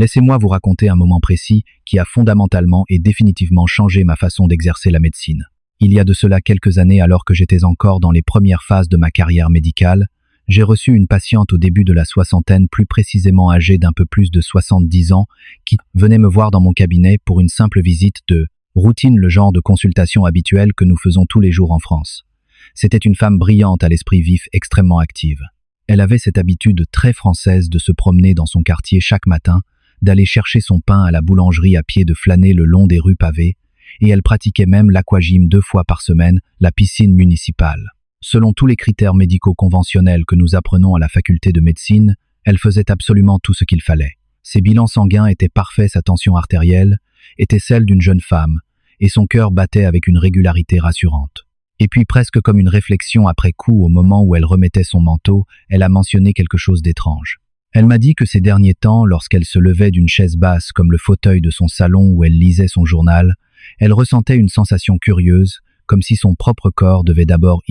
Laissez-moi vous raconter un moment précis qui a fondamentalement et définitivement changé ma façon d'exercer la médecine. Il y a de cela quelques années, alors que j'étais encore dans les premières phases de ma carrière médicale, j'ai reçu une patiente au début de la soixantaine, plus précisément âgée d'un peu plus de 70 ans, qui venait me voir dans mon cabinet pour une simple visite de routine, le genre de consultation habituelle que nous faisons tous les jours en France. C'était une femme brillante, à l'esprit vif, extrêmement active. Elle avait cette habitude très française de se promener dans son quartier chaque matin, d'aller chercher son pain à la boulangerie à pied, de flâner le long des rues pavées, et elle pratiquait même l'aquagym 2 fois par semaine, la piscine municipale. Selon tous les critères médicaux conventionnels que nous apprenons à la faculté de médecine, elle faisait absolument tout ce qu'il fallait. Ses bilans sanguins étaient parfaits, sa tension artérielle était celle d'une jeune femme, et son cœur battait avec une régularité rassurante. Et puis, presque comme une réflexion après coup, au moment où elle remettait son manteau, elle a mentionné quelque chose d'étrange. Elle m'a dit que ces derniers temps, lorsqu'elle se levait d'une chaise basse comme le fauteuil de son salon où elle lisait son journal, elle ressentait une sensation curieuse, comme si son propre corps devait d'abord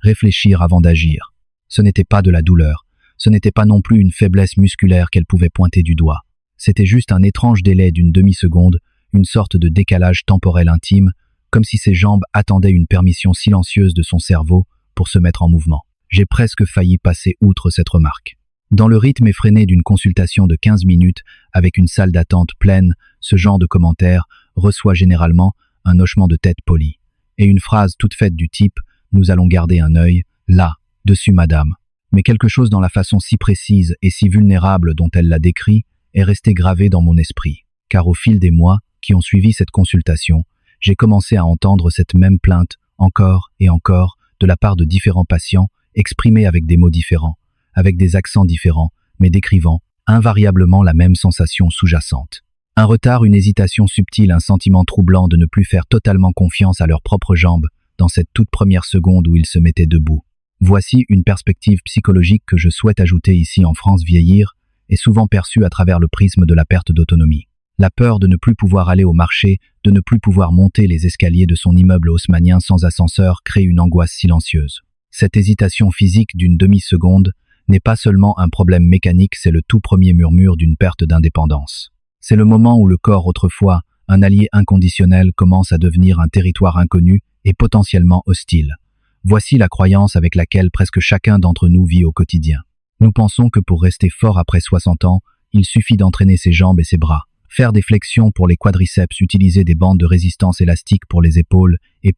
réfléchir avant d'agir. Ce n'était pas de la douleur, ce n'était pas non plus une faiblesse musculaire qu'elle pouvait pointer du doigt. C'était juste un étrange délai d'une demi-seconde, une sorte de décalage temporel intime, comme si ses jambes attendaient une permission silencieuse de son cerveau pour se mettre en mouvement. J'ai presque failli passer outre cette remarque. Dans le rythme effréné d'une consultation de 15 minutes, avec une salle d'attente pleine, ce genre de commentaire reçoit généralement un hochement de tête poli, et une phrase toute faite du type « Nous allons garder un œil, là, dessus madame ». Mais quelque chose dans la façon si précise et si vulnérable dont elle l'a décrit est resté gravé dans mon esprit, car au fil des mois qui ont suivi cette consultation, j'ai commencé à entendre cette même plainte encore et encore de la part de différents patients, exprimée avec des mots différents, avec des accents différents, mais décrivant invariablement la même sensation sous-jacente. Un retard, une hésitation subtile, un sentiment troublant de ne plus faire totalement confiance à leurs propres jambes dans cette toute première seconde où ils se mettaient debout. Voici une perspective psychologique que je souhaite ajouter ici en France. Vieillir est souvent perçu à travers le prisme de la perte d'autonomie. La peur de ne plus pouvoir aller au marché, de ne plus pouvoir monter les escaliers de son immeuble haussmannien sans ascenseur crée une angoisse silencieuse. Cette hésitation physique d'une demi-seconde n'est pas seulement un problème mécanique, c'est le tout premier murmure d'une perte d'indépendance. C'est le moment où le corps, autrefois un allié inconditionnel, commence à devenir un territoire inconnu et potentiellement hostile. Voici la croyance avec laquelle presque chacun d'entre nous vit au quotidien. Nous pensons que pour rester fort après 60 ans, il suffit d'entraîner ses jambes et ses bras, faire des flexions pour les quadriceps, utiliser des bandes de résistance élastique pour les épaules et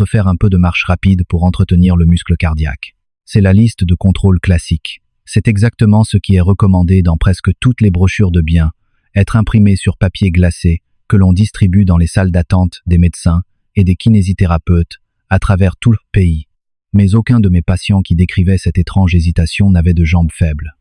faire un peu de marche rapide pour entretenir le muscle cardiaque. C'est la liste de contrôle classique. C'est exactement ce qui est recommandé dans presque toutes les brochures de biens, être imprimé sur papier glacé, que l'on distribue dans les salles d'attente des médecins et des kinésithérapeutes à travers tout le pays. Mais aucun de mes patients qui décrivaient cette étrange hésitation n'avait de jambes faibles.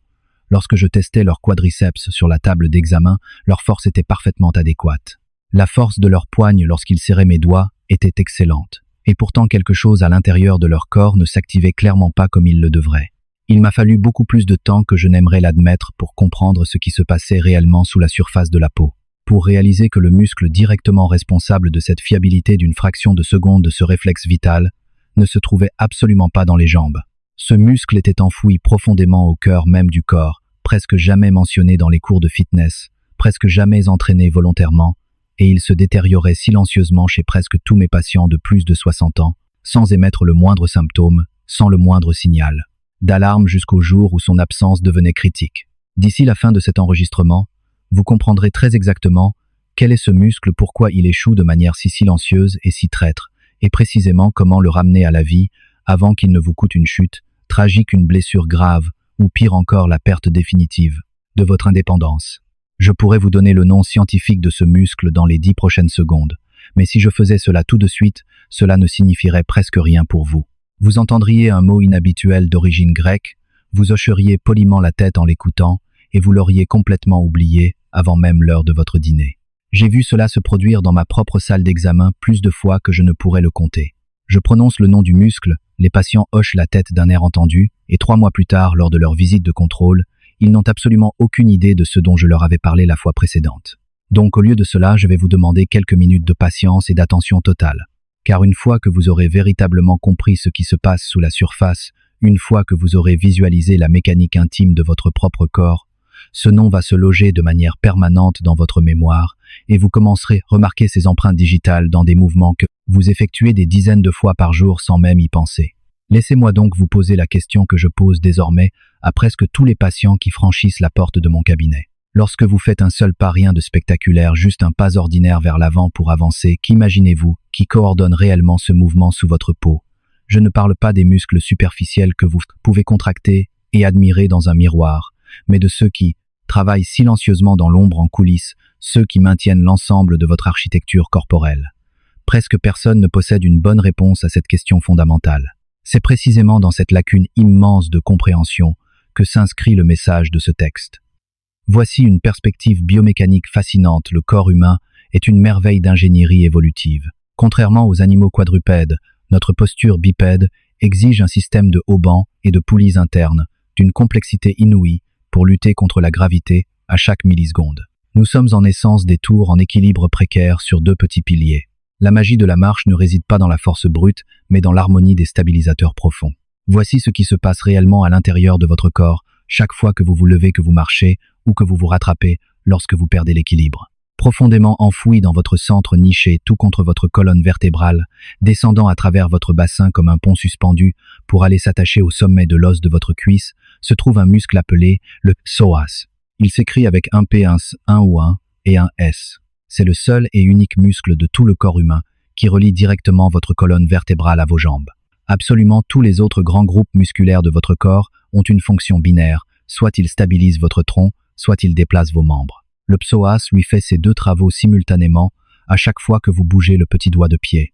Lorsque je testais leurs quadriceps sur la table d'examen, leur force était parfaitement adéquate. La force de leurs poignes lorsqu'ils serraient mes doigts était excellente. Et pourtant quelque chose à l'intérieur de leur corps ne s'activait clairement pas comme il le devrait. Il m'a fallu beaucoup plus de temps que je n'aimerais l'admettre pour comprendre ce qui se passait réellement sous la surface de la peau, pour réaliser que le muscle directement responsable de cette fiabilité d'une fraction de seconde de ce réflexe vital ne se trouvait absolument pas dans les jambes. Ce muscle était enfoui profondément au cœur même du corps, presque jamais mentionné dans les cours de fitness, presque jamais entraîné volontairement, et il se détériorait silencieusement chez presque tous mes patients de plus de 60 ans, sans émettre le moindre symptôme, sans le moindre signal d'alarme, jusqu'au jour où son absence devenait critique. D'ici la fin de cet enregistrement, vous comprendrez très exactement quel est ce muscle, pourquoi il échoue de manière si silencieuse et si traître, et précisément comment le ramener à la vie avant qu'il ne vous coûte une chute tragique, une blessure grave, ou pire encore la perte définitive de votre indépendance. Je pourrais vous donner le nom scientifique de ce muscle dans les 10 prochaines secondes, mais si je faisais cela tout de suite, cela ne signifierait presque rien pour vous. Vous entendriez un mot inhabituel d'origine grecque, vous hocheriez poliment la tête en l'écoutant, et vous l'auriez complètement oublié avant même l'heure de votre dîner. J'ai vu cela se produire dans ma propre salle d'examen plus de fois que je ne pourrais le compter. Je prononce le nom du muscle, les patients hochent la tête d'un air entendu, et 3 mois plus tard, lors de leur visite de contrôle, ils n'ont absolument aucune idée de ce dont je leur avais parlé la fois précédente. Donc au lieu de cela, je vais vous demander quelques minutes de patience et d'attention totale. Car une fois que vous aurez véritablement compris ce qui se passe sous la surface, une fois que vous aurez visualisé la mécanique intime de votre propre corps, Ce nom va se loger de manière permanente dans votre mémoire et vous commencerez à remarquer ces empreintes digitales dans des mouvements que vous effectuez des dizaines de fois par jour sans même y penser. Laissez-moi donc vous poser la question que je pose désormais à presque tous les patients qui franchissent la porte de mon cabinet. Lorsque vous faites un seul pas, rien de spectaculaire, juste un pas ordinaire vers l'avant pour avancer, qu'imaginez-vous qui coordonne réellement ce mouvement sous votre peau? Je ne parle pas des muscles superficiels que vous pouvez contracter et admirer dans un miroir, mais de ceux qui travaillent silencieusement dans l'ombre en coulisses, ceux qui maintiennent l'ensemble de votre architecture corporelle. Presque personne ne possède une bonne réponse à cette question fondamentale. C'est précisément dans cette lacune immense de compréhension que s'inscrit le message de ce texte. Voici une perspective biomécanique fascinante. Le corps humain est une merveille d'ingénierie évolutive. Contrairement aux animaux quadrupèdes, notre posture bipède exige un système de haubans et de poulies internes, d'une complexité inouïe, pour lutter contre la gravité à chaque milliseconde. Nous sommes en essence des tours en équilibre précaire sur deux petits piliers. La magie de la marche ne réside pas dans la force brute, mais dans l'harmonie des stabilisateurs profonds. Voici ce qui se passe réellement à l'intérieur de votre corps, chaque fois que vous vous levez, que vous marchez, ou que vous vous rattrapez lorsque vous perdez l'équilibre. Profondément enfoui dans votre centre niché tout contre votre colonne vertébrale, descendant à travers votre bassin comme un pont suspendu pour aller s'attacher au sommet de l'os de votre cuisse, se trouve un muscle appelé le psoas. Il s'écrit avec un P, un S, un ou un et un S. C'est le seul et unique muscle de tout le corps humain qui relie directement votre colonne vertébrale à vos jambes. Absolument tous les autres grands groupes musculaires de votre corps ont une fonction binaire, soit ils stabilisent votre tronc, soit ils déplacent vos membres. Le psoas lui fait ces deux travaux simultanément à chaque fois que vous bougez le petit doigt de pied.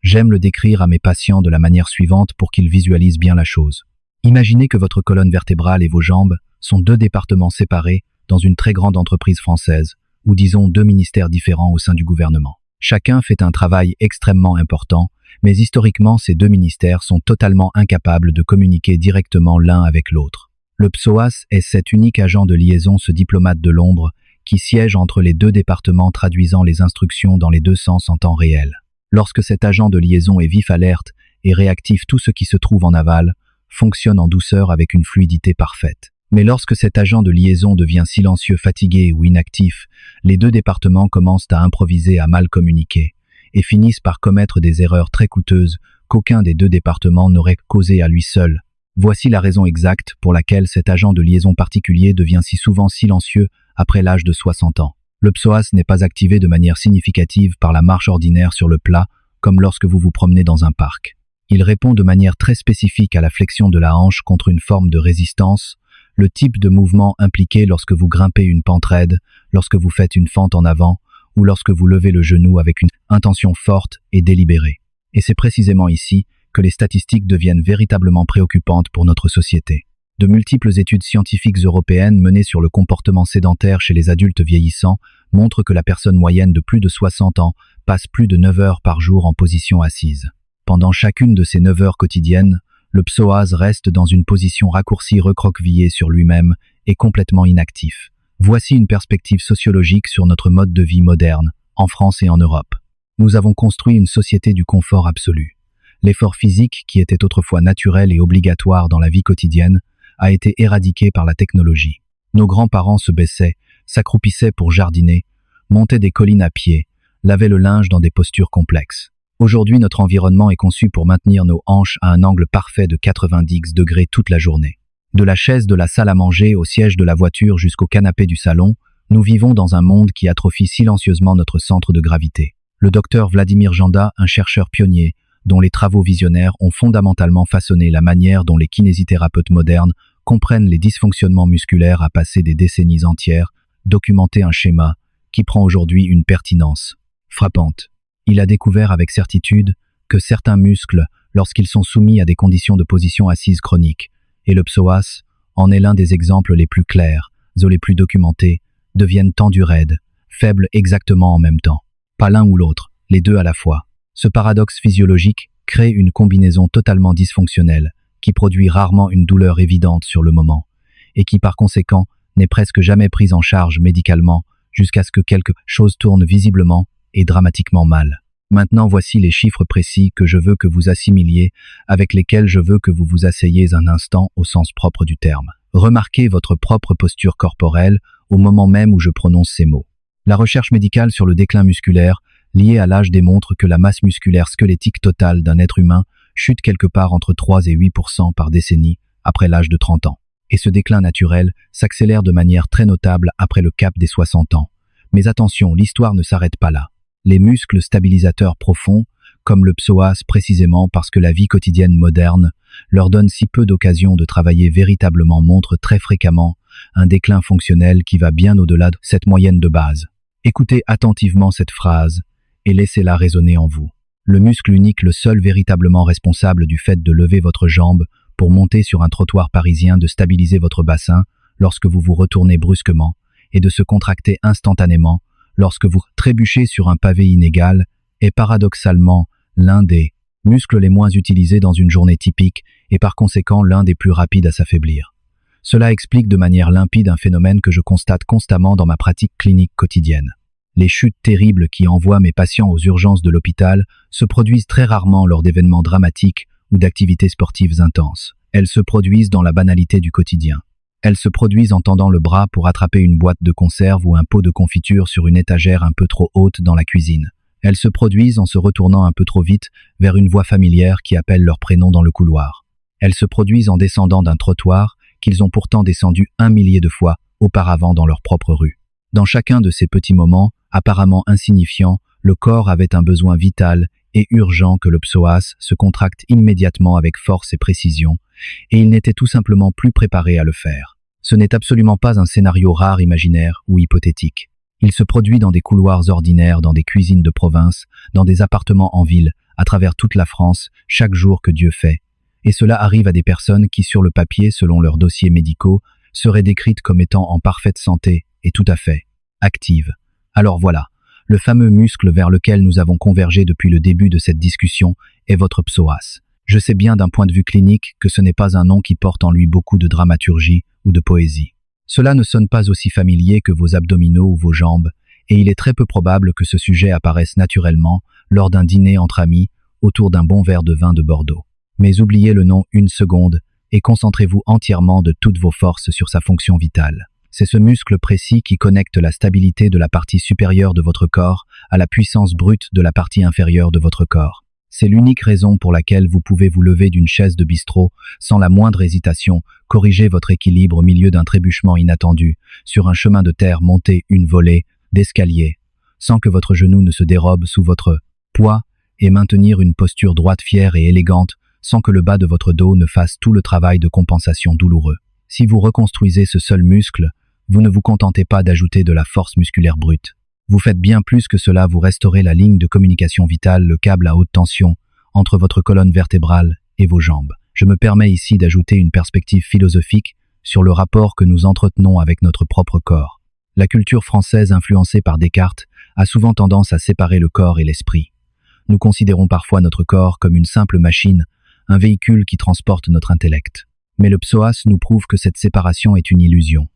J'aime le décrire à mes patients de la manière suivante pour qu'ils visualisent bien la chose. Imaginez que votre colonne vertébrale et vos jambes sont deux départements séparés dans une très grande entreprise française, ou disons deux ministères différents au sein du gouvernement. Chacun fait un travail extrêmement important, mais historiquement ces deux ministères sont totalement incapables de communiquer directement l'un avec l'autre. Le psoas est cet unique agent de liaison, ce diplomate de l'ombre, qui siège entre les deux départements traduisant les instructions dans les deux sens en temps réel. Lorsque cet agent de liaison est vif, alerte et réactif, tout ce qui se trouve en aval fonctionne en douceur avec une fluidité parfaite. Mais lorsque cet agent de liaison devient silencieux, fatigué ou inactif, les deux départements commencent à improviser, à mal communiquer, et finissent par commettre des erreurs très coûteuses qu'aucun des deux départements n'aurait causées à lui seul. Voici la raison exacte pour laquelle cet agent de liaison particulier devient si souvent silencieux après l'âge de 60 ans. Le psoas n'est pas activé de manière significative par la marche ordinaire sur le plat, comme lorsque vous vous promenez dans un parc. Il répond de manière très spécifique à la flexion de la hanche contre une forme de résistance, le type de mouvement impliqué lorsque vous grimpez une pente raide, lorsque vous faites une fente en avant, ou lorsque vous levez le genou avec une intention forte et délibérée. Et c'est précisément ici que les statistiques deviennent véritablement préoccupantes pour notre société. De multiples études scientifiques européennes menées sur le comportement sédentaire chez les adultes vieillissants montrent que la personne moyenne de plus de 60 ans passe plus de 9 heures par jour en position assise. Pendant chacune de ces 9 heures quotidiennes, le psoas reste dans une position raccourcie, recroquevillée sur lui-même et complètement inactif. Voici une perspective sociologique sur notre mode de vie moderne, en France et en Europe. Nous avons construit une société du confort absolu. L'effort physique, qui était autrefois naturel et obligatoire dans la vie quotidienne, a été éradiqué par la technologie. Nos grands-parents se baissaient, s'accroupissaient pour jardiner, montaient des collines à pied, lavaient le linge dans des postures complexes. Aujourd'hui, notre environnement est conçu pour maintenir nos hanches à un angle parfait de 90 degrés toute la journée. De la chaise de la salle à manger au siège de la voiture jusqu'au canapé du salon, nous vivons dans un monde qui atrophie silencieusement notre centre de gravité. Le docteur Vladimir Janda, un chercheur pionnier, dont les travaux visionnaires ont fondamentalement façonné la manière dont les kinésithérapeutes modernes comprennent les dysfonctionnements musculaires, a passé des décennies entières, documenté un schéma qui prend aujourd'hui une pertinence frappante. Il a découvert avec certitude que certains muscles, lorsqu'ils sont soumis à des conditions de position assise chroniques, et le psoas en est l'un des exemples les plus clairs, les plus documentés, deviennent tendus raides, faibles exactement en même temps. Pas l'un ou l'autre, les deux à la fois. Ce paradoxe physiologique crée une combinaison totalement dysfonctionnelle qui produit rarement une douleur évidente sur le moment et qui par conséquent n'est presque jamais prise en charge médicalement jusqu'à ce que quelque chose tourne visiblement et dramatiquement mal. Maintenant voici les chiffres précis que je veux que vous assimiliez, avec lesquels je veux que vous vous asseyez un instant au sens propre du terme. Remarquez votre propre posture corporelle au moment même où je prononce ces mots. La recherche médicale sur le déclin musculaire lié à l'âge démontre que la masse musculaire squelettique totale d'un être humain chute quelque part entre 3 et 8% par décennie après l'âge de 30 ans. Et ce déclin naturel s'accélère de manière très notable après le cap des 60 ans. Mais attention, l'histoire ne s'arrête pas là. Les muscles stabilisateurs profonds, comme le psoas précisément parce que la vie quotidienne moderne leur donne si peu d'occasions de travailler véritablement, montrent très fréquemment un déclin fonctionnel qui va bien au-delà de cette moyenne de base. Écoutez attentivement cette phrase et laissez-la résonner en vous. Le muscle unique, le seul véritablement responsable du fait de lever votre jambe pour monter sur un trottoir parisien, de stabiliser votre bassin lorsque vous vous retournez brusquement et de se contracter instantanément lorsque vous trébuchez sur un pavé inégal, est paradoxalement l'un des muscles les moins utilisés dans une journée typique et par conséquent l'un des plus rapides à s'affaiblir. Cela explique de manière limpide un phénomène que je constate constamment dans ma pratique clinique quotidienne. Les chutes terribles qui envoient mes patients aux urgences de l'hôpital se produisent très rarement lors d'événements dramatiques ou d'activités sportives intenses. Elles se produisent dans la banalité du quotidien. Elles se produisent en tendant le bras pour attraper une boîte de conserve ou un pot de confiture sur une étagère un peu trop haute dans la cuisine. Elles se produisent en se retournant un peu trop vite vers une voix familière qui appelle leur prénom dans le couloir. Elles se produisent en descendant d'un trottoir qu'ils ont pourtant descendu 1 millier de fois auparavant dans leur propre rue. Dans chacun de ces petits moments, apparemment insignifiants, le corps avait un besoin vital et urgent que le psoas se contracte immédiatement avec force et précision, et il n'était tout simplement plus préparé à le faire. Ce n'est absolument pas un scénario rare, imaginaire ou hypothétique. Il se produit dans des couloirs ordinaires, dans des cuisines de province, dans des appartements en ville, à travers toute la France, chaque jour que Dieu fait. Et cela arrive à des personnes qui, sur le papier, selon leurs dossiers médicaux, seraient décrites comme étant en parfaite santé et tout à fait actives. Alors voilà, le fameux muscle vers lequel nous avons convergé depuis le début de cette discussion est votre psoas. Je sais bien d'un point de vue clinique que ce n'est pas un nom qui porte en lui beaucoup de dramaturgie ou de poésie. Cela ne sonne pas aussi familier que vos abdominaux ou vos jambes, et il est très peu probable que ce sujet apparaisse naturellement lors d'un dîner entre amis autour d'un bon verre de vin de Bordeaux. Mais oubliez le nom une seconde et concentrez-vous entièrement de toutes vos forces sur sa fonction vitale. C'est ce muscle précis qui connecte la stabilité de la partie supérieure de votre corps à la puissance brute de la partie inférieure de votre corps. C'est l'unique raison pour laquelle vous pouvez vous lever d'une chaise de bistrot sans la moindre hésitation, corriger votre équilibre au milieu d'un trébuchement inattendu, sur un chemin de terre, monter une volée d'escalier, sans que votre genou ne se dérobe sous votre poids, et maintenir une posture droite fière et élégante, sans que le bas de votre dos ne fasse tout le travail de compensation douloureux. Si vous reconstruisez ce seul muscle, vous ne vous contentez pas d'ajouter de la force musculaire brute. Vous faites bien plus que cela, vous restaurez la ligne de communication vitale, le câble à haute tension, entre votre colonne vertébrale et vos jambes. Je me permets ici d'ajouter une perspective philosophique sur le rapport que nous entretenons avec notre propre corps. La culture française, influencée par Descartes, a souvent tendance à séparer le corps et l'esprit. Nous considérons parfois notre corps comme une simple machine, un véhicule qui transporte notre intellect. Mais le psoas nous prouve que cette séparation est une illusion.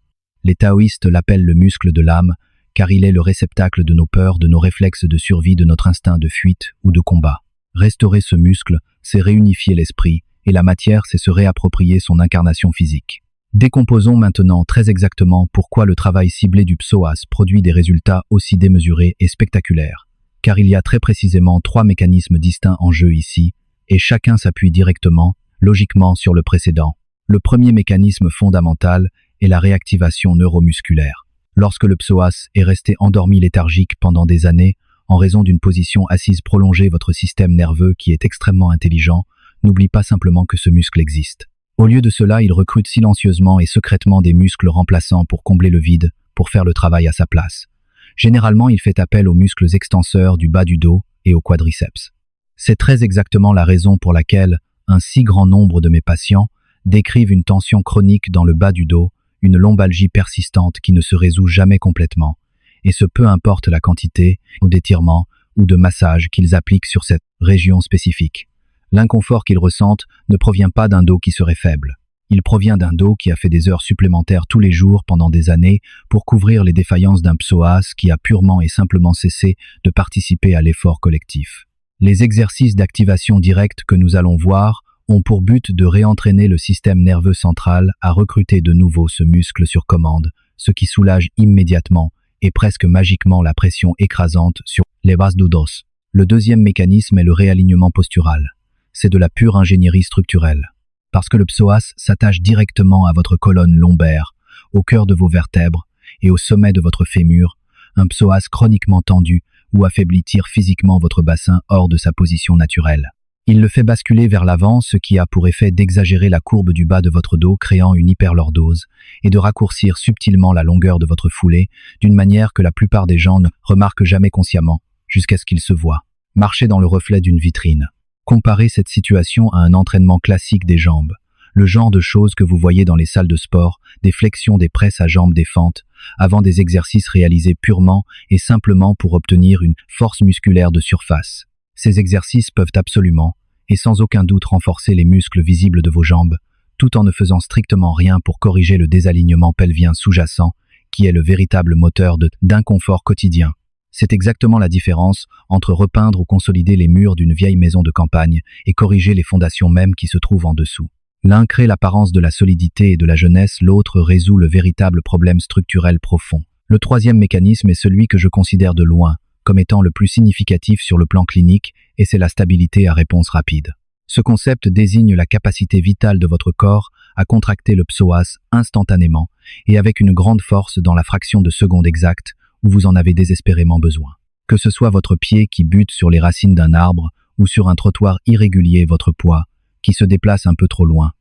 Les taoïstes l'appellent le muscle de l'âme, car il est le réceptacle de nos peurs, de nos réflexes de survie, de notre instinct de fuite ou de combat. Restaurer ce muscle, c'est réunifier l'esprit, et la matière, c'est se réapproprier son incarnation physique. Décomposons maintenant très exactement pourquoi le travail ciblé du psoas produit des résultats aussi démesurés et spectaculaires. Car il y a très précisément 3 mécanismes distincts en jeu ici, et chacun s'appuie directement, logiquement sur le précédent. Le premier mécanisme fondamental est la réactivation neuromusculaire. Lorsque le psoas est resté endormi léthargique pendant des années, en raison d'une position assise prolongée, votre système nerveux, qui est extrêmement intelligent, n'oublie pas simplement que ce muscle existe. Au lieu de cela, il recrute silencieusement et secrètement des muscles remplaçants pour combler le vide, pour faire le travail à sa place. Généralement, il fait appel aux muscles extenseurs du bas du dos et aux quadriceps. C'est très exactement la raison pour laquelle un si grand nombre de mes patients décrivent une tension chronique dans le bas du dos, une lombalgie persistante qui ne se résout jamais complètement, et ce peu importe la quantité d'étirement ou de massage qu'ils appliquent sur cette région spécifique. L'inconfort qu'ils ressentent ne provient pas d'un dos qui serait faible. Il provient d'un dos qui a fait des heures supplémentaires tous les jours pendant des années pour couvrir les défaillances d'un psoas qui a purement et simplement cessé de participer à l'effort collectif. Les exercices d'activation directe que nous allons voir ont pour but de réentraîner le système nerveux central à recruter de nouveau ce muscle sur commande, ce qui soulage immédiatement et presque magiquement la pression écrasante sur les bases du dos. Le deuxième mécanisme est le réalignement postural. C'est de la pure ingénierie structurelle. Parce que le psoas s'attache directement à votre colonne lombaire, au cœur de vos vertèbres et au sommet de votre fémur, un psoas chroniquement tendu ou affaibli tire physiquement votre bassin hors de sa position naturelle. Il le fait basculer vers l'avant, ce qui a pour effet d'exagérer la courbe du bas de votre dos, créant une hyperlordose, et de raccourcir subtilement la longueur de votre foulée, d'une manière que la plupart des gens ne remarquent jamais consciemment, jusqu'à ce qu'ils se voient marcher dans le reflet d'une vitrine. Comparez cette situation à un entraînement classique des jambes, le genre de choses que vous voyez dans les salles de sport, des flexions, des presses à jambes, des fentes, avant des exercices réalisés purement et simplement pour obtenir une force musculaire de surface. Ces exercices peuvent absolument, et sans aucun doute, renforcer les muscles visibles de vos jambes, tout en ne faisant strictement rien pour corriger le désalignement pelvien sous-jacent, qui est le véritable moteur d'inconfort quotidien. C'est exactement la différence entre repeindre ou consolider les murs d'une vieille maison de campagne et corriger les fondations mêmes qui se trouvent en dessous. L'un crée l'apparence de la solidité et de la jeunesse, l'autre résout le véritable problème structurel profond. Le troisième mécanisme est celui que je considère de loin comme étant le plus significatif sur le plan clinique, et c'est la stabilité à réponse rapide. Ce concept désigne la capacité vitale de votre corps à contracter le psoas instantanément et avec une grande force dans la fraction de seconde exacte où vous en avez désespérément besoin. Que ce soit votre pied qui bute sur les racines d'un arbre ou sur un trottoir irrégulier, votre poids qui se déplace un peu trop loin,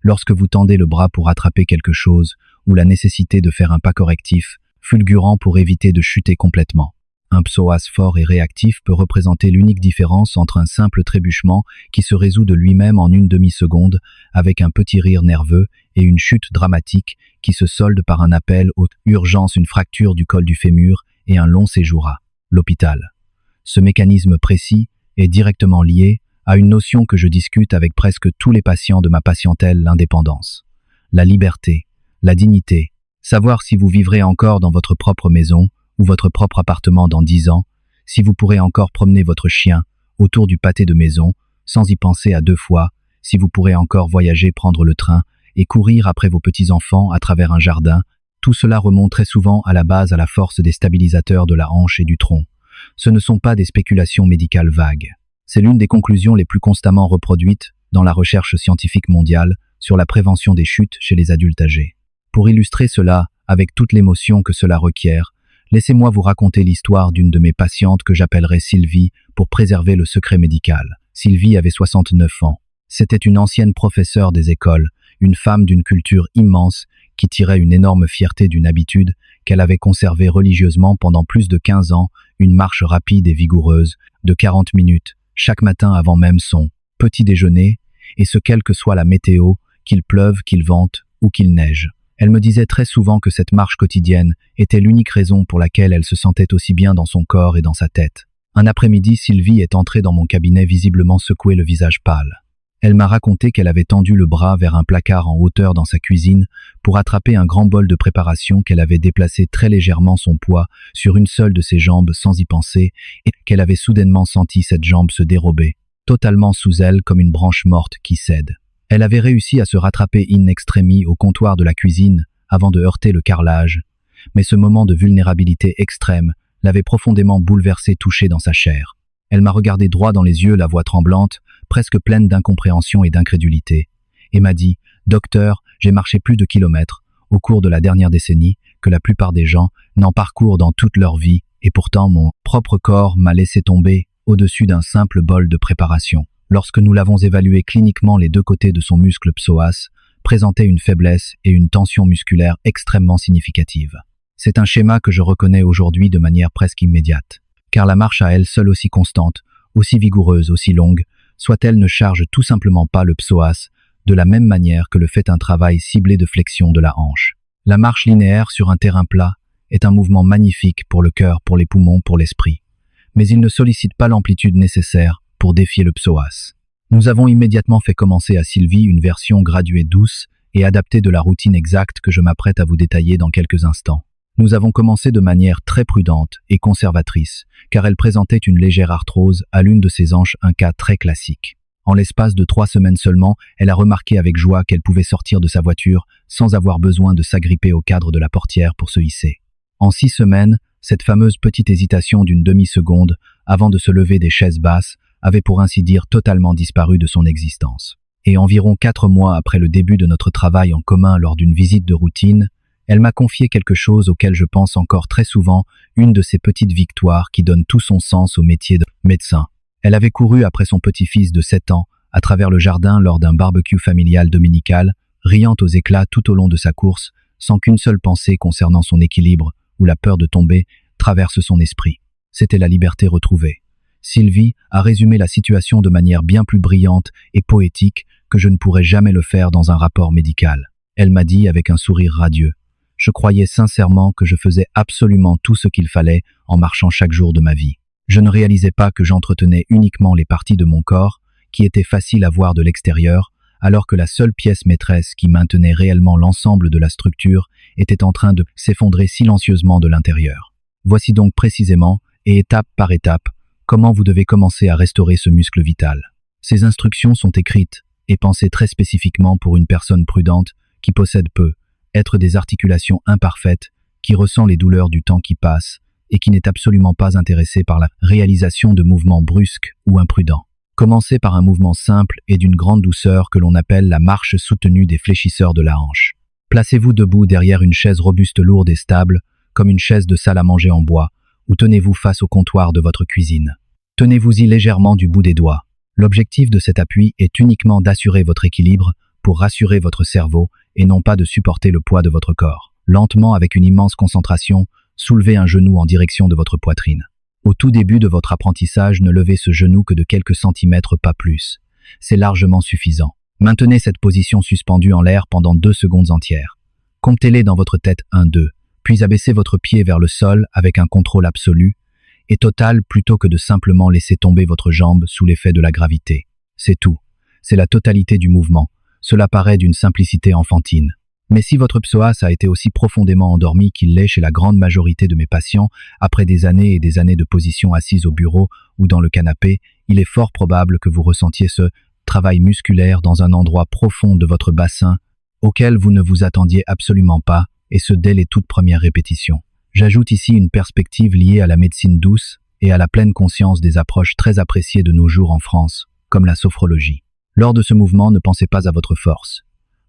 lorsque vous tendez le bras pour attraper quelque chose ou la nécessité de faire un pas correctif, fulgurant pour éviter de chuter complètement. Un psoas fort et réactif peut représenter l'unique différence entre un simple trébuchement qui se résout de lui-même en une demi-seconde avec un petit rire nerveux et une chute dramatique qui se solde par un appel aux urgences, une fracture du col du fémur et un long séjour à l'hôpital. Ce mécanisme précis est directement lié à une notion que je discute avec presque tous les patients de ma patientèle, l'indépendance, la liberté, la dignité, savoir si vous vivrez encore dans votre propre maison ou votre propre appartement dans 10 ans, si vous pourrez encore promener votre chien autour du pâté de maison sans y penser à 2 fois, si vous pourrez encore voyager, prendre le train et courir après vos petits-enfants à travers un jardin, tout cela remonte très souvent à la base à la force des stabilisateurs de la hanche et du tronc. Ce ne sont pas des spéculations médicales vagues. C'est l'une des conclusions les plus constamment reproduites dans la recherche scientifique mondiale sur la prévention des chutes chez les adultes âgés. Pour illustrer cela, avec toute l'émotion que cela requiert, laissez-moi vous raconter l'histoire d'une de mes patientes que j'appellerai Sylvie pour préserver le secret médical. Sylvie avait 69 ans. C'était une ancienne professeure des écoles, une femme d'une culture immense qui tirait une énorme fierté d'une habitude qu'elle avait conservée religieusement pendant plus de 15 ans, une marche rapide et vigoureuse de 40 minutes, chaque matin avant même son petit déjeuner, et ce quelle que soit la météo, qu'il pleuve, qu'il vente ou qu'il neige. Elle me disait très souvent que cette marche quotidienne était l'unique raison pour laquelle elle se sentait aussi bien dans son corps et dans sa tête. Un après-midi, Sylvie est entrée dans mon cabinet visiblement secouée, le visage pâle. Elle m'a raconté qu'elle avait tendu le bras vers un placard en hauteur dans sa cuisine pour attraper un grand bol de préparation, qu'elle avait déplacé très légèrement son poids sur une seule de ses jambes sans y penser et qu'elle avait soudainement senti cette jambe se dérober, totalement sous elle comme une branche morte qui cède. Elle avait réussi à se rattraper in extremis au comptoir de la cuisine avant de heurter le carrelage, mais ce moment de vulnérabilité extrême l'avait profondément bouleversée, touchée dans sa chair. Elle m'a regardé droit dans les yeux, la voix tremblante, presque pleine d'incompréhension et d'incrédulité, et m'a dit « Docteur, j'ai marché plus de kilomètres au cours de la dernière décennie que la plupart des gens n'en parcourent dans toute leur vie, et pourtant mon propre corps m'a laissé tomber au-dessus d'un simple bol de préparation. » Lorsque nous l'avons évalué cliniquement, les 2 côtés de son muscle psoas présentaient une faiblesse et une tension musculaire extrêmement significatives. C'est un schéma que je reconnais aujourd'hui de manière presque immédiate, car la marche à elle seule, aussi constante, aussi vigoureuse, aussi longue, soit-elle, ne charge tout simplement pas le psoas de la même manière que le fait un travail ciblé de flexion de la hanche. La marche linéaire sur un terrain plat est un mouvement magnifique pour le cœur, pour les poumons, pour l'esprit, mais il ne sollicite pas l'amplitude nécessaire pour défier le psoas. Nous avons immédiatement fait commencer à Sylvie une version graduée, douce et adaptée de la routine exacte que je m'apprête à vous détailler dans quelques instants. Nous avons commencé de manière très prudente et conservatrice, car elle présentait une légère arthrose à l'une de ses hanches, un cas très classique. En l'espace de 3 semaines seulement, elle a remarqué avec joie qu'elle pouvait sortir de sa voiture sans avoir besoin de s'agripper au cadre de la portière pour se hisser. En 6 semaines, cette fameuse petite hésitation d'une demi-seconde avant de se lever des chaises basses avait pour ainsi dire totalement disparu de son existence. Et environ 4 mois après le début de notre travail en commun lors d'une visite de routine, elle m'a confié quelque chose auquel je pense encore très souvent, une de ces petites victoires qui donnent tout son sens au métier de médecin. Elle avait couru après son petit-fils de 7 ans à travers le jardin lors d'un barbecue familial dominical, riant aux éclats tout au long de sa course, sans qu'une seule pensée concernant son équilibre ou la peur de tomber traverse son esprit. C'était la liberté retrouvée. Sylvie a résumé la situation de manière bien plus brillante et poétique que je ne pourrais jamais le faire dans un rapport médical. Elle m'a dit avec un sourire radieux: « Je croyais sincèrement que je faisais absolument tout ce qu'il fallait en marchant chaque jour de ma vie. Je ne réalisais pas que j'entretenais uniquement les parties de mon corps qui étaient faciles à voir de l'extérieur, alors que la seule pièce maîtresse qui maintenait réellement l'ensemble de la structure était en train de s'effondrer silencieusement de l'intérieur. Voici donc précisément, et étape par étape, comment vous devez commencer à restaurer ce muscle vital. Ces instructions sont écrites et pensées très spécifiquement pour une personne prudente qui possède peu, être des articulations imparfaites, qui ressent les douleurs du temps qui passe et qui n'est absolument pas intéressée par la réalisation de mouvements brusques ou imprudents. Commencez par un mouvement simple et d'une grande douceur que l'on appelle la marche soutenue des fléchisseurs de la hanche. Placez-vous debout derrière une chaise robuste, lourde et stable, comme une chaise de salle à manger en bois, ou tenez-vous face au comptoir de votre cuisine. Tenez-vous-y légèrement du bout des doigts. L'objectif de cet appui est uniquement d'assurer votre équilibre pour rassurer votre cerveau et non pas de supporter le poids de votre corps. Lentement, avec une immense concentration, soulevez un genou en direction de votre poitrine. Au tout début de votre apprentissage, ne levez ce genou que de quelques centimètres, pas plus. C'est largement suffisant. Maintenez cette position suspendue en l'air pendant 2 secondes entières. Comptez-les dans votre tête 1, 2, puis abaissez votre pied vers le sol avec un contrôle absolu et total plutôt que de simplement laisser tomber votre jambe sous l'effet de la gravité. C'est tout. C'est la totalité du mouvement. Cela paraît d'une simplicité enfantine. Mais si votre psoas a été aussi profondément endormi qu'il l'est chez la grande majorité de mes patients, après des années et des années de position assise au bureau ou dans le canapé, il est fort probable que vous ressentiez ce travail musculaire dans un endroit profond de votre bassin auquel vous ne vous attendiez absolument pas, et ce dès les toutes premières répétitions. J'ajoute ici une perspective liée à la médecine douce et à la pleine conscience des approches très appréciées de nos jours en France, comme la sophrologie. Lors de ce mouvement, ne pensez pas à votre force.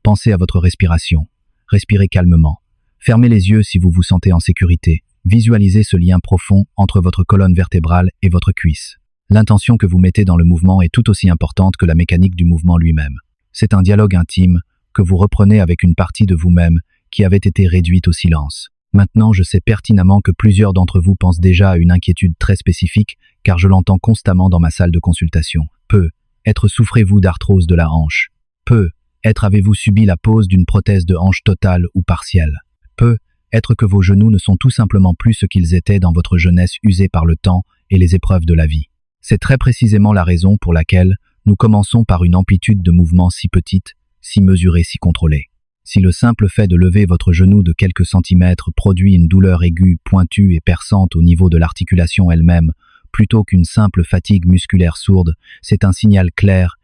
Pensez à votre respiration. Respirez calmement. Fermez les yeux si vous vous sentez en sécurité. Visualisez ce lien profond entre votre colonne vertébrale et votre cuisse. L'intention que vous mettez dans le mouvement est tout aussi importante que la mécanique du mouvement lui-même. C'est un dialogue intime que vous reprenez avec une partie de vous-même qui avait été réduite au silence. Maintenant, je sais pertinemment que plusieurs d'entre vous pensent déjà à une inquiétude très spécifique, car je l'entends constamment dans ma salle de consultation. Peut-être souffrez-vous d'arthrose de la hanche. Peut-être avez-vous subi la pose d'une prothèse de hanche totale ou partielle. Peut-être que vos genoux ne sont tout simplement plus ce qu'ils étaient dans votre jeunesse usée par le temps et les épreuves de la vie. C'est très précisément la raison pour laquelle nous commençons par une amplitude de mouvement si petite, si mesurée, si contrôlée. Si le simple fait de lever votre genou de quelques centimètres produit une douleur aiguë, pointue et perçante au niveau de l'articulation elle-même, plutôt qu'une simple fatigue musculaire sourde, c'est un signal clair,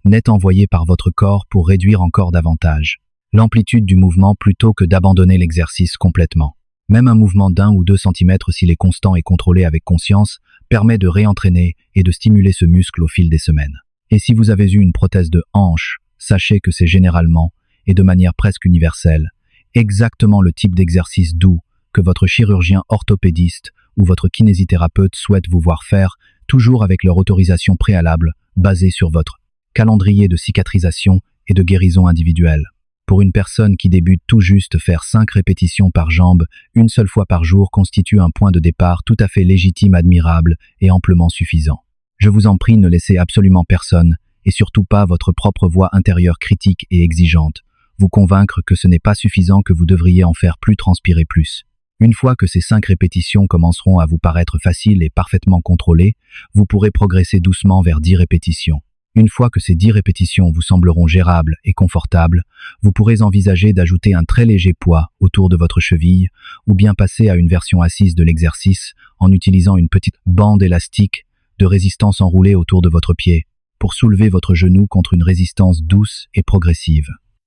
net envoyé par votre corps pour réduire encore davantage l'amplitude du mouvement plutôt que d'abandonner l'exercice complètement. Même un mouvement d'1 ou 2 centimètres, s'il est constant et contrôlé avec conscience, permet de réentraîner et de stimuler ce muscle au fil des semaines. Et si vous avez eu une prothèse de hanche, sachez que c'est généralement, et de manière presque universelle, exactement le type d'exercice doux que votre chirurgien orthopédiste ou votre kinésithérapeute souhaite vous voir faire, toujours avec leur autorisation préalable, basée sur votre calendrier de cicatrisation et de guérison individuelle. Pour une personne qui débute tout juste, faire 5 répétitions par jambe, une seule fois par jour, constitue un point de départ tout à fait légitime, admirable et amplement suffisant. Je vous en prie, ne laissez absolument personne, et surtout pas votre propre voix intérieure critique et exigeante, vous convaincre que ce n'est pas suffisant, que vous devriez en faire plus, transpirer plus. Une fois que ces 5 répétitions commenceront à vous paraître faciles et parfaitement contrôlées, vous pourrez progresser doucement vers 10 répétitions. Une fois que ces 10 répétitions vous sembleront gérables et confortables, vous pourrez envisager d'ajouter un très léger poids autour de votre cheville ou bien passer à une version assise de l'exercice en utilisant une petite bande élastique de résistance enroulée autour de votre pied. Pour pour soulever votre genou contre une résistance douce et progressive.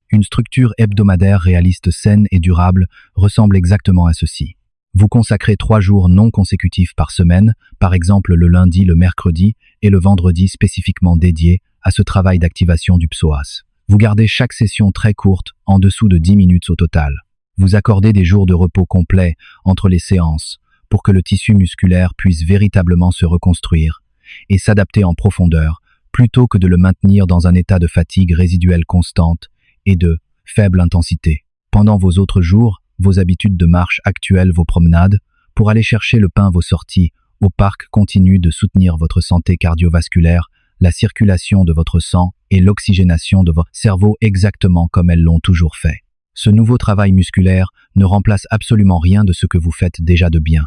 Une structure hebdomadaire réaliste saine et durable ressemble exactement à ceci. Vous consacrez 3 jours non consécutifs par semaine, par exemple le lundi, le mercredi et le vendredi spécifiquement dédiés à ce travail d'activation du psoas. Vous gardez chaque session très courte, en dessous de 10 minutes au total. Vous accordez des jours de repos complets entre les séances pour que le tissu musculaire puisse véritablement se reconstruire et s'adapter en profondeur, plutôt que de le maintenir dans un état de fatigue résiduelle constante et de faible intensité. Pendant vos autres jours, vos habitudes de marche actuelles, vos promenades, pour aller chercher le pain, vos sorties au parc continuent de soutenir votre santé cardiovasculaire, la circulation de votre sang et l'oxygénation de votre cerveau exactement comme elles l'ont toujours fait. Ce nouveau travail musculaire ne remplace absolument rien de ce que vous faites déjà de bien.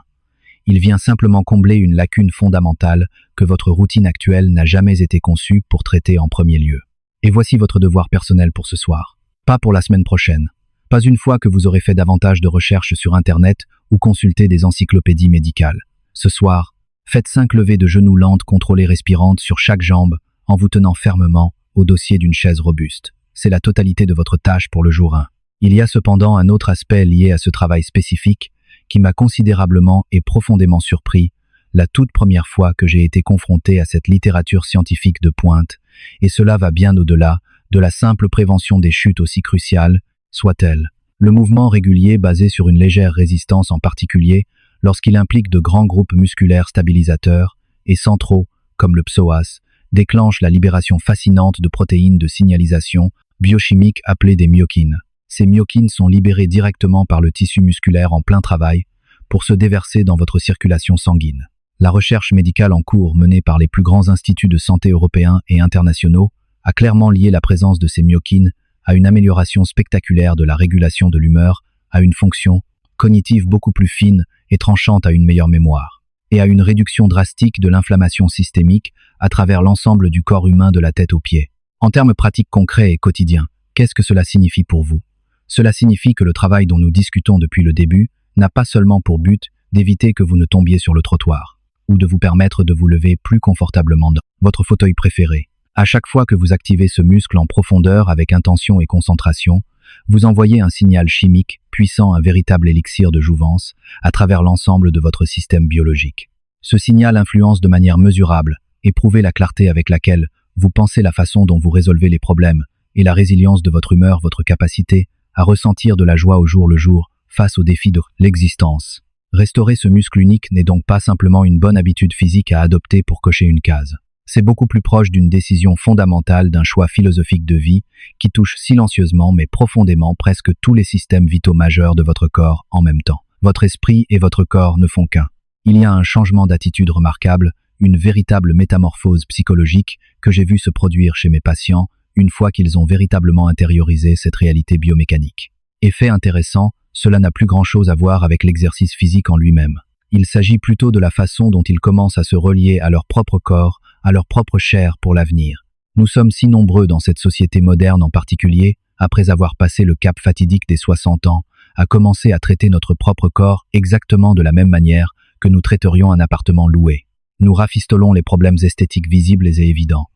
Il vient simplement combler une lacune fondamentale que votre routine actuelle n'a jamais été conçue pour traiter en premier lieu. Et voici votre devoir personnel pour ce soir. Pas pour la semaine prochaine. Pas une fois que vous aurez fait davantage de recherches sur Internet ou consulté des encyclopédies médicales. Ce soir, faites 5 levées de genoux lentes contrôlées respirantes sur chaque jambe en vous tenant fermement au dossier d'une chaise robuste. C'est la totalité de votre tâche pour le jour 1. Il y a cependant un autre aspect lié à ce travail spécifique qui m'a considérablement et profondément surpris la toute première fois que j'ai été confronté à cette littérature scientifique de pointe, et cela va bien au-delà de la simple prévention des chutes aussi cruciales soit-elle. Le mouvement régulier basé sur une légère résistance en particulier, lorsqu'il implique de grands groupes musculaires stabilisateurs et centraux, comme le psoas, déclenche la libération fascinante de protéines de signalisation biochimique appelées des myokines. Ces myokines sont libérées directement par le tissu musculaire en plein travail pour se déverser dans votre circulation sanguine. La recherche médicale en cours menée par les plus grands instituts de santé européens et internationaux a clairement lié la présence de ces myokines à une amélioration spectaculaire de la régulation de l'humeur, à une fonction cognitive beaucoup plus fine et tranchante à une meilleure mémoire, et à une réduction drastique de l'inflammation systémique à travers l'ensemble du corps humain de la tête aux pieds. En termes pratiques concrets et quotidiens, qu'est-ce que cela signifie pour vous? Cela signifie que le travail dont nous discutons depuis le début n'a pas seulement pour but d'éviter que vous ne tombiez sur le trottoir, ou de vous permettre de vous lever plus confortablement dans votre fauteuil préféré. À chaque fois que vous activez ce muscle en profondeur avec intention et concentration, vous envoyez un signal chimique puissant, un véritable élixir de jouvence, à travers l'ensemble de votre système biologique. Ce signal influence de manière mesurable et prouve la clarté avec laquelle vous pensez, la façon dont vous résolvez les problèmes et la résilience de votre humeur, votre capacité à ressentir de la joie au jour le jour face aux défis de l'existence. Restaurer ce muscle unique n'est donc pas simplement une bonne habitude physique à adopter pour cocher une case. C'est beaucoup plus proche d'une décision fondamentale, d'un choix philosophique de vie qui touche silencieusement mais profondément presque tous les systèmes vitaux majeurs de votre corps en même temps. Votre esprit et votre corps ne font qu'un. Il y a un changement d'attitude remarquable, une véritable métamorphose psychologique que j'ai vu se produire chez mes patients une fois qu'ils ont véritablement intériorisé cette réalité biomécanique. Effet intéressant, cela n'a plus grand-chose à voir avec l'exercice physique en lui-même. Il s'agit plutôt de la façon dont ils commencent à se relier à leur propre corps, à leur propre chair pour l'avenir. Nous sommes si nombreux dans cette société moderne en particulier, après avoir passé le cap fatidique des 60 ans, à commencer à traiter notre propre corps exactement de la même manière que nous traiterions un appartement loué. Nous rafistolons les problèmes esthétiques visibles et évidents.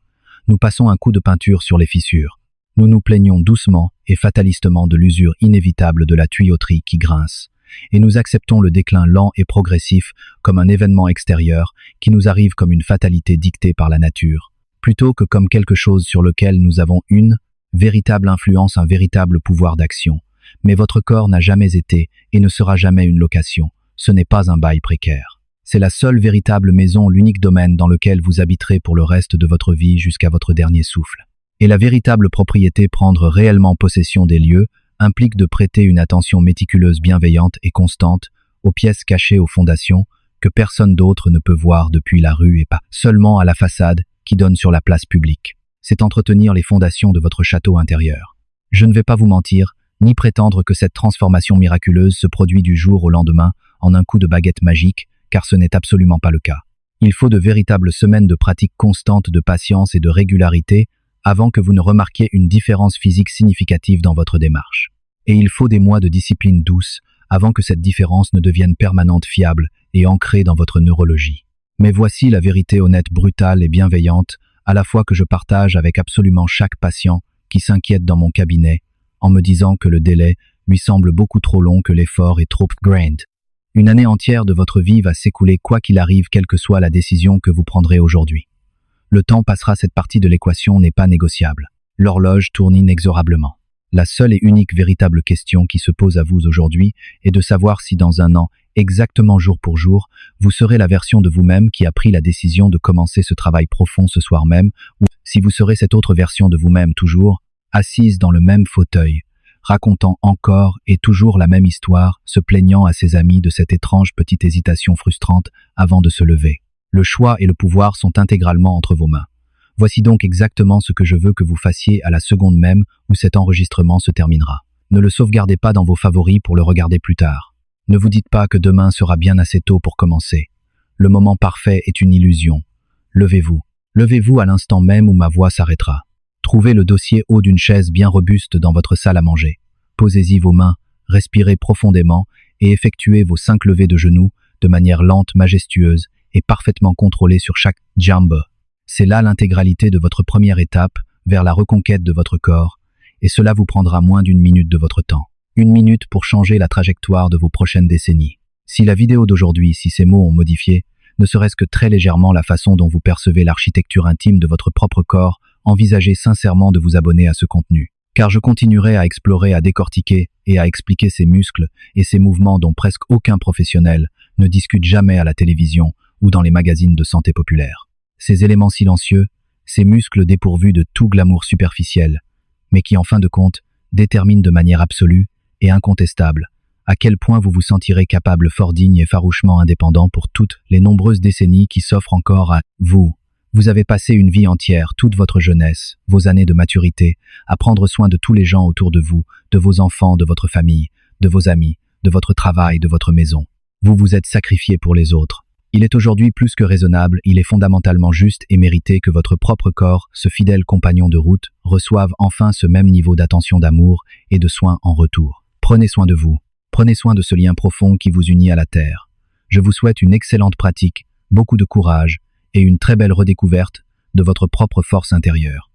Nous passons un coup de peinture sur les fissures. Nous nous plaignons doucement et fatalistement de l'usure inévitable de la tuyauterie qui grince. Et nous acceptons le déclin lent et progressif comme un événement extérieur qui nous arrive comme une fatalité dictée par la nature, plutôt que comme quelque chose sur lequel nous avons une véritable influence, un véritable pouvoir d'action. Mais votre corps n'a jamais été et ne sera jamais une location. Ce n'est pas un bail précaire. C'est la seule véritable maison, l'unique domaine dans lequel vous habiterez pour le reste de votre vie jusqu'à votre dernier souffle. Et la véritable propriété, prendre réellement possession des lieux, implique de prêter une attention méticuleuse, bienveillante et constante aux pièces cachées aux fondations que personne d'autre ne peut voir depuis la rue et pas seulement à la façade qui donne sur la place publique. C'est entretenir les fondations de votre château intérieur. Je ne vais pas vous mentir, ni prétendre que cette transformation miraculeuse se produit du jour au lendemain en un coup de baguette magique, car ce n'est absolument pas le cas. Il faut de véritables semaines de pratique constante, de patience et de régularité avant que vous ne remarquiez une différence physique significative dans votre démarche. Et il faut des mois de discipline douce avant que cette différence ne devienne permanente, fiable et ancrée dans votre neurologie. Mais voici la vérité honnête, brutale et bienveillante à la fois que je partage avec absolument chaque patient qui s'inquiète dans mon cabinet, en me disant que le délai lui semble beaucoup trop long, que l'effort est trop grand. Une année entière de votre vie va s'écouler quoi qu'il arrive, quelle que soit la décision que vous prendrez aujourd'hui. Le temps passera, cette partie de l'équation n'est pas négociable. L'horloge tourne inexorablement. La seule et unique véritable question qui se pose à vous aujourd'hui est de savoir si dans un an, exactement jour pour jour, vous serez la version de vous-même qui a pris la décision de commencer ce travail profond ce soir même, ou si vous serez cette autre version de vous-même toujours, assise dans le même fauteuil, racontant encore et toujours la même histoire, se plaignant à ses amis de cette étrange petite hésitation frustrante avant de se lever. Le choix et le pouvoir sont intégralement entre vos mains. Voici donc exactement ce que je veux que vous fassiez à la seconde même où cet enregistrement se terminera. Ne le sauvegardez pas dans vos favoris pour le regarder plus tard. Ne vous dites pas que demain sera bien assez tôt pour commencer. Le moment parfait est une illusion. Levez-vous. Levez-vous à l'instant même où ma voix s'arrêtera. Trouvez le dossier haut d'une chaise bien robuste dans votre salle à manger. Posez-y vos mains, respirez profondément et effectuez vos 5 levées de genoux de manière lente, majestueuse et parfaitement contrôlée sur chaque jambe. C'est là l'intégralité de votre première étape vers la reconquête de votre corps, et cela vous prendra moins d'1 minute de votre temps. 1 minute pour changer la trajectoire de vos prochaines décennies. Si la vidéo d'aujourd'hui, si ces mots ont modifié, ne serait-ce que très légèrement la façon dont vous percevez l'architecture intime de votre propre corps, envisagez sincèrement de vous abonner à ce contenu. Car je continuerai à explorer, à décortiquer et à expliquer ces muscles et ces mouvements dont presque aucun professionnel ne discute jamais à la télévision ou dans les magazines de santé populaire. Ces éléments silencieux, ces muscles dépourvus de tout glamour superficiel, mais qui en fin de compte déterminent de manière absolue et incontestable à quel point vous vous sentirez capable, fort digne et farouchement indépendant pour toutes les nombreuses décennies qui s'offrent encore à vous. Vous avez passé une vie entière, toute votre jeunesse, vos années de maturité, à prendre soin de tous les gens autour de vous, de vos enfants, de votre famille, de vos amis, de votre travail, de votre maison. Vous vous êtes sacrifié pour les autres. Il est aujourd'hui plus que raisonnable, il est fondamentalement juste et mérité que votre propre corps, ce fidèle compagnon de route, reçoive enfin ce même niveau d'attention, d'amour et de soin en retour. Prenez soin de vous. Prenez soin de ce lien profond qui vous unit à la terre. Je vous souhaite une excellente pratique, beaucoup de courage et une très belle redécouverte de votre propre force intérieure.